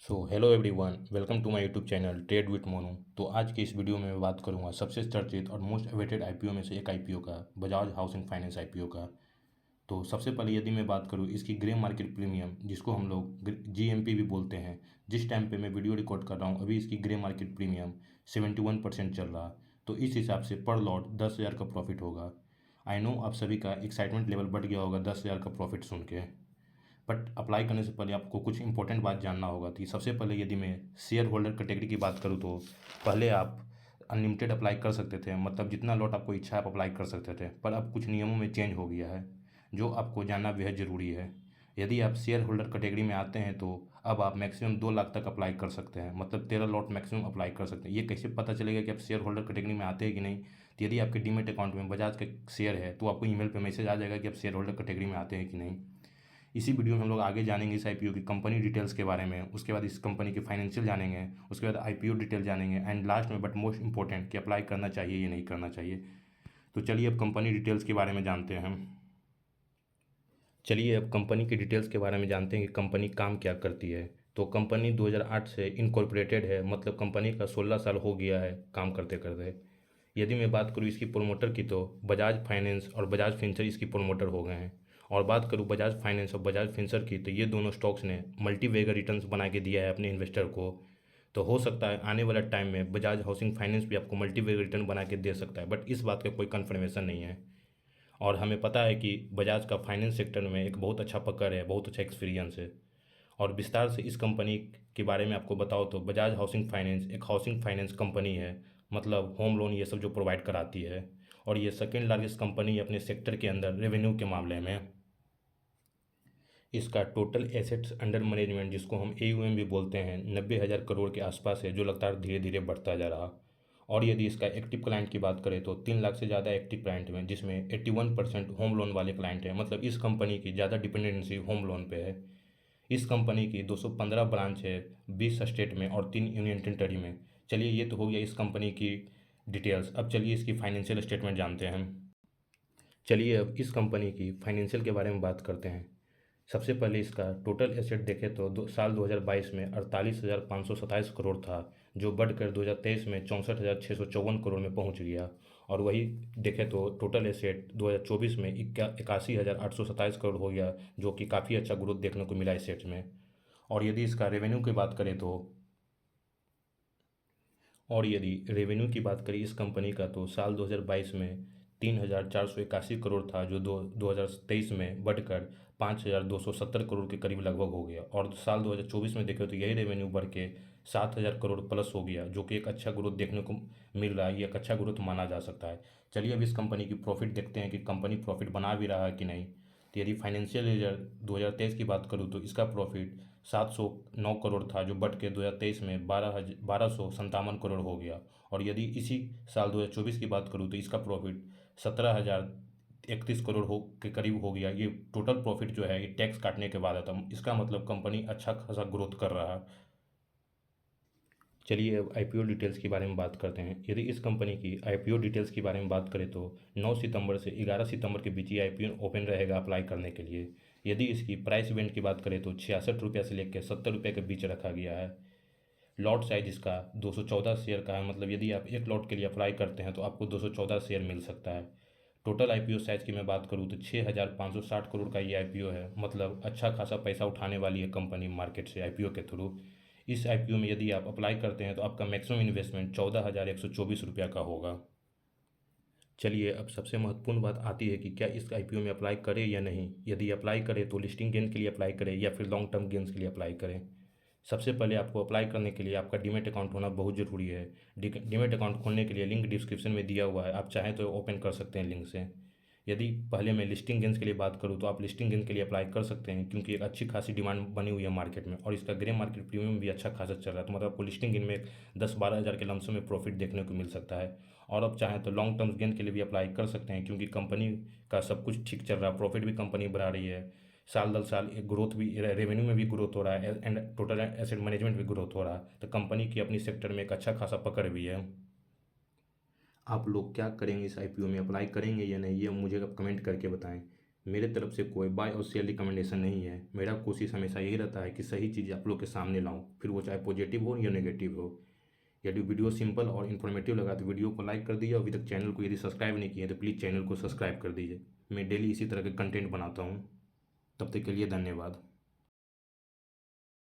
Hello everyone, welcome to my YouTube channel trade with Monu. तो आज की इस वीडियो में मैं बात करूंगा सबसे चर्चित और मोस्ट अवेटेड आईपीओ में से एक आईपीओ का, बजाज हाउसिंग फाइनेंस आईपीओ का। तो सबसे पहले यदि मैं बात करूं इसकी ग्रे मार्केट प्रीमियम, जिसको हम लोग जीएमपी भी बोलते हैं, जिस टाइम पे मैं वीडियो रिकॉर्ड कर रहा हूं अभी इसकी ग्रे मार्केट प्रीमियम 71% चल रहा। तो इस हिसाब से पर लॉट 10,000 का प्रॉफिट होगा। आई नो आप सभी का एक्साइटमेंट लेवल बढ़ गया होगा 10,000 का प्रॉफिट सुन के। बट अप्लाई करने से पहले आपको कुछ इंपॉर्टेंट बात जानना होगा कि सबसे पहले यदि मैं शेयर होल्डर कैटेगरी की बात करूँ तो पहले आप अनलिमिटेड अप्लाई कर सकते थे, मतलब जितना लॉट आपको इच्छा है आप अप्लाई कर सकते थे। पर अब कुछ नियमों में चेंज हो गया है जो आपको जानना बेहद ज़रूरी है। यदि आप शेयर होल्डर कैटेगरी में आते हैं तो अब आप मैक्सिमम 2 लाख तक अप्लाई कर सकते हैं, मतलब 13 लॉट मैक्सिमम अप्लाई कर सकते हैं। ये कैसे पता चलेगा कि आप शेयर होल्डर कैटेगरी में आते हैं कि नहीं? तो यदि आपके डीमेट अकाउंट में बजाज का शेयर है तो आपको ईमेल पे मैसेज आ जाएगा कि आप शेयर होल्डर कैटेगरी में आते हैं कि नहीं। इसी वीडियो में हम लोग आगे जानेंगे इस आईपीओ की कंपनी डिटेल्स के बारे में, उसके बाद इस कंपनी की फाइनेंशियल जानेंगे, उसके बाद आईपीओ डिटेल जानेंगे, एंड लास्ट में बट मोस्ट इंपॉर्टेंट कि अप्लाई करना चाहिए या नहीं करना चाहिए। तो चलिए अब कंपनी डिटेल्स के बारे में जानते हैं हम। चलिए अब कंपनी की डिटेल्स के बारे में जानते हैं कि कंपनी काम क्या करती है। तो कंपनी 2008 से इनकॉर्पोरेटेड है, मतलब कंपनी का 16 साल हो गया है काम करते करते। यदि मैं बात करूँ इसकी प्रोमोटर की तो बजाज फाइनेंस और बजाज फिंसर इसकी प्रोमोटर हो गए हैं। और बात करूँ बजाज फाइनेंस और बजाज फिंसर की तो ये दोनों स्टॉक्स ने मल्टीवेगर रिटर्न्स बना के दिया है अपने इन्वेस्टर को। तो हो सकता है आने वाला टाइम में बजाज हाउसिंग फाइनेंस भी आपको मल्टीवेगर रिटर्न बना के दे सकता है, बट इस बात का कोई कन्फर्मेशन नहीं है। और हमें पता है कि बजाज का फाइनेंस सेक्टर में एक बहुत अच्छा पकड़ है, बहुत अच्छा एक्सपीरियंस है। और विस्तार से इस कंपनी के बारे में आपको बताओ तो बजाज हाउसिंग फाइनेंस एक हाउसिंग फाइनेंस कंपनी है, मतलब होम लोन ये सब जो प्रोवाइड कराती है। और ये सेकेंड लार्जेस्ट कंपनी है अपने सेक्टर के अंदर रेवेन्यू के मामले में। इसका टोटल एसेट्स अंडर मैनेजमेंट, जिसको हम एयूएम भी बोलते हैं, 90,000 करोड़ के आसपास है, जो लगातार धीरे धीरे बढ़ता जा रहा। और यदि इसका एक्टिव क्लाइंट की बात करें तो 3 लाख से ज़्यादा एक्टिव क्लाइंट में, जिसमें 81% होम लोन वाले क्लाइंट हैं, मतलब इस कंपनी की ज़्यादा डिपेंडेंसी होम लोन पे है। इस कंपनी की 215 ब्रांच है 20 स्टेट में और 3 यूनियन टेरिटरी में। चलिए ये तो हो गया इस कंपनी की डिटेल्स। अब चलिए इसकी फाइनेंशियल स्टेटमेंट जानते हैं हम। चलिए अब इस कंपनी की फाइनेंशियल के बारे में बात करते हैं। सबसे पहले इसका टोटल एसेट देखें तो साल 2022 में 48,527 करोड़ था, जो बढ़कर 2023 में 64,654 करोड़ में पहुंच गया। और वही देखें तो टोटल एसेट 2024 में 81,827 करोड़ हो गया, जो कि काफ़ी अच्छा ग्रोथ देखने को मिला एसेट्स में। और यदि इसका रेवेन्यू की बात करें तो और यदि रेवेन्यू की बात करें इस कंपनी का तो साल 2022 में 3,481 करोड़ था, जो 2023 में बढ़कर 5,270 करोड़ के करीब लगभग हो गया। और साल 2024 में देखें तो यही रेवेन्यू बढ़ के 7,000 करोड़ प्लस हो गया, जो कि एक अच्छा ग्रोथ देखने को मिल रहा है, ये एक अच्छा ग्रोथ माना जा सकता है। चलिए अब इस कंपनी की प्रॉफिट देखते हैं कि कंपनी प्रॉफिट बना भी रहा है कि नहीं। तो यदि फाइनेंशियल ईयर 2023 की बात करूँ तो इसका प्रॉफिट 709 करोड़ था, जो बढ़ के 2023 में 12,सत्तावन करोड़ हो गया। और यदि इसी साल 2024 की बात करूँ तो इसका प्रॉफिट 17,031 करोड़ हो के करीब हो गया। ये टोटल प्रॉफिट जो है ये टैक्स काटने के बाद आता, इसका मतलब कंपनी अच्छा खासा ग्रोथ कर रहा है। चलिए अब आईपीओ डिटेल्स के बारे में बात करते हैं। यदि इस कंपनी की आईपीओ डिटेल्स के बारे में बात करें तो 9 सितंबर से 11 सितंबर के बीच ये आईपीओ ओपन रहेगा अप्लाई करने के लिए। यदि इसकी प्राइस इवेंट की बात करें तो 66 रुपये से लेकर 70 रुपये के बीच रखा गया है। लॉट साइज इसका 214 शेयर का है, मतलब यदि आप एक लॉट के लिए अप्लाई करते हैं तो आपको 214 शेयर मिल सकता है। टोटल आईपीओ साइज की मैं बात करूँ तो 6,560 करोड़ का ये आईपीओ है, मतलब अच्छा खासा पैसा उठाने वाली है कंपनी मार्केट से आईपीओ के थ्रू। इस आईपीओ में यदि आप अप्लाई करते हैं तो आपका मैक्सिमम इन्वेस्टमेंट 14,124 रुपया का होगा। चलिए अब सबसे महत्वपूर्ण बात आती है कि क्या इस आईपीओ में अप्लाई करें या नहीं। यदि अप्लाई करें तो लिस्टिंग गेन के लिए अप्लाई करें या फिर लॉन्ग टर्म गेन्स के लिए अप्लाई करें। सबसे पहले आपको अप्लाई करने के लिए आपका डीमेट अकाउंट होना बहुत ज़रूरी है। डीमेट अकाउंट खोलने के लिए लिंक डिस्क्रिप्शन में दिया हुआ है, आप चाहें तो ओपन कर सकते हैं लिंक से। यदि पहले मैं लिस्टिंग गेंस के लिए बात करूं तो आप लिस्टिंग गेंस के लिए अप्लाई कर सकते हैं, क्योंकि एक अच्छी खासी डिमांड बनी हुई है मार्केट में और इसका ग्रे मार्केट प्रीमियम भी अच्छा खासा चल रहा है। तो मतलब आपको लिस्टिंग गेन में 10-12 हज़ार के लमसम में प्रॉफिट देखने को मिल सकता है। और अब चाहें तो लॉन्ग टर्म गेन के लिए भी अप्लाई कर सकते हैं, क्योंकि कंपनी का सब कुछ ठीक चल रहा है, प्रॉफिट भी कंपनी बढ़ा रही है, साल दर साल एक ग्रोथ भी, रेवेन्यू में भी ग्रोथ हो रहा है एंड टोटल एसेट मैनेजमेंट भी ग्रोथ हो रहा है। तो कंपनी की अपनी सेक्टर में एक अच्छा खासा पकड़ भी है। आप लोग क्या करेंगे, इस आईपीओ में अप्लाई करेंगे या नहीं, ये मुझे आप कमेंट करके बताएं। मेरे तरफ से कोई बाय और सेल रिकमेंडेशन नहीं है। मेरा कोशिश हमेशा यही रहता है कि सही चीज़ आप लोग के सामने लाऊं, फिर वो चाहे पॉजिटिव हो या नेगेटिव हो। यदि वीडियो सिंपल और इन्फॉर्मेटिव लगा तो वीडियो को लाइक कर दीजिए, और अभी तक चैनल को यदि सब्सक्राइब नहीं किया तो प्लीज़ चैनल को सब्सक्राइब कर दीजिए। मैं डेली इसी तरह के कंटेंट बनाता हूँ। तब तक के लिए धन्यवाद।